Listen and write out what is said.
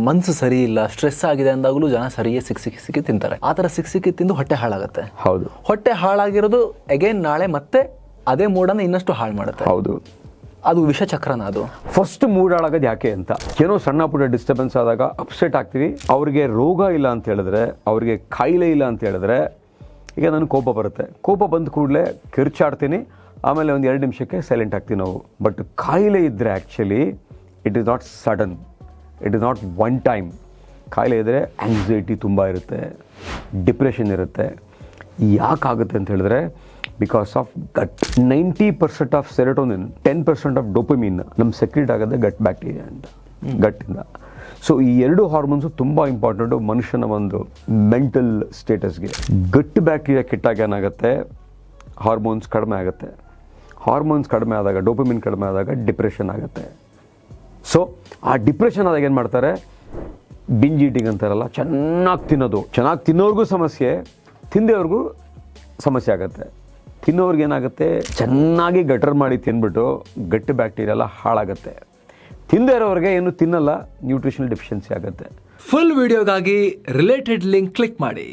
ಮನ್ಸು ಸರಿ ಇಲ್ಲ, ಸ್ಟ್ರೆಸ್ ಆಗಿದೆ ಅಂದಾಗಲೂ ಜನ ಸರಿಯೇ ಸಿಕ್ಕಿ ತಿಂತಾರೆ. ಆ ಥರ ಸಿಕ್ಕಿ ತಿಂದು ಹೊಟ್ಟೆ ಹಾಳಾಗುತ್ತೆ. ಹೌದು, ಹೊಟ್ಟೆ ಹಾಳಾಗಿರೋದು ಅಗೇನ್ ನಾಳೆ ಮತ್ತೆ ಅದೇ ಮೂಡನ್ನು ಇನ್ನಷ್ಟು ಹಾಳು ಮಾಡುತ್ತೆ. ಹೌದು, ಅದು ವಿಷಚಕ್ರನ. ಅದು ಫಸ್ಟ್ ಮೂಡ್ ಹಾಳಾಗೋದು ಯಾಕೆ ಅಂತ, ಏನೋ ಸಣ್ಣ ಪುಟ್ಟ ಡಿಸ್ಟರ್ಬೆನ್ಸ್ ಆದಾಗ ಅಪ್ಸೆಟ್ ಆಗ್ತೀವಿ. ಅವ್ರಿಗೆ ರೋಗ ಇಲ್ಲ ಅಂತ ಹೇಳಿದ್ರೆ, ಅವ್ರಿಗೆ ಕಾಯಿಲೆ ಇಲ್ಲ ಅಂತ ಹೇಳಿದ್ರೆ, ಈಗ ನನಗೆ ಕೋಪ ಬರುತ್ತೆ, ಕೋಪ ಬಂದ ಕೂಡಲೇ ಕಿರ್ಚಾಡ್ತೀನಿ, ಆಮೇಲೆ ಒಂದು 2 ನಿಮಿಷಕ್ಕೆ ಸೈಲೆಂಟ್ ಆಗ್ತೀವಿ ನಾವು. ಬಟ್ ಕಾಯಿಲೆ ಇದ್ದರೆ actually it is not sudden, it is not one time. ಕಾಯಿಲೆ ಇದ್ದರೆ ಆ್ಯಂಗ್ಸೈಟಿ ತುಂಬ ಇರುತ್ತೆ, ಡಿಪ್ರೆಷನ್ ಇರುತ್ತೆ. ಯಾಕಾಗುತ್ತೆ ಅಂತ ಹೇಳಿದ್ರೆ because of gut. 90% of serotonin, 10% of dopamine ನಮ್ಮ ಸೆಕ್ರೆಟ್ ಆಗೋದೇ ಗಟ್ ಬ್ಯಾಕ್ಟೀರಿಯಾ ಅಂತ, ಗಟ್ಟಿಂದ. ಸೊ ಈ 2 ಹಾರ್ಮೋನ್ಸು ತುಂಬ ಇಂಪಾರ್ಟೆಂಟು ಮನುಷ್ಯನ ಒಂದು ಮೆಂಟಲ್ ಸ್ಟೇಟಸ್ಗೆ. ಗಟ್ ಬ್ಯಾಕ್ಟೀರಿಯಾ ಕೆಟ್ಟಾಗ ಏನಾಗುತ್ತೆ, ಹಾರ್ಮೋನ್ಸ್ ಕಡಿಮೆ ಆಗುತ್ತೆ. ಹಾರ್ಮೋನ್ಸ್ ಕಡಿಮೆ ಆದಾಗ, ಡೋಪಮಿನ್ ಕಡಿಮೆ ಆದಾಗ ಡಿಪ್ರೆಷನ್ ಆಗುತ್ತೆ. ಸೊ ಆ ಡಿಪ್ರೆಷನ್ ಆದಾಗ ಏನು ಮಾಡ್ತಾರೆ, ಬಿಂಜ್ ಈಟಿಂಗ್ ಅಂತಾರಲ್ಲ, ಚೆನ್ನಾಗಿ ತಿನ್ನೋದು. ಚೆನ್ನಾಗಿ ತಿನ್ನೋರ್ಗೂ ಸಮಸ್ಯೆ, ತಿಂದವ್ರಿಗೂ ಸಮಸ್ಯೆ ಆಗುತ್ತೆ. ತಿನ್ನೋರ್ಗೆ ಏನಾಗುತ್ತೆ, ಚೆನ್ನಾಗಿ ಗಟರ್ ಮಾಡಿ ತಿನ್ಬಿಟ್ಟು ಗಟ್ಟಿ ಬ್ಯಾಕ್ಟೀರಿಯಾ ಎಲ್ಲ ಹಾಳಾಗುತ್ತೆ. ತಿಂದೇ ಇರೋರಿಗೆ ಏನು ತಿನ್ನಲ್ಲ, ನ್ಯೂಟ್ರಿಷನಲ್ ಡೆಫಿಷಿಯನ್ಸಿ ಆಗುತ್ತೆ. ಫುಲ್ ವಿಡಿಯೋಗಾಗಿ ರಿಲೇಟೆಡ್ ಲಿಂಕ್ ಕ್ಲಿಕ್ ಮಾಡಿ.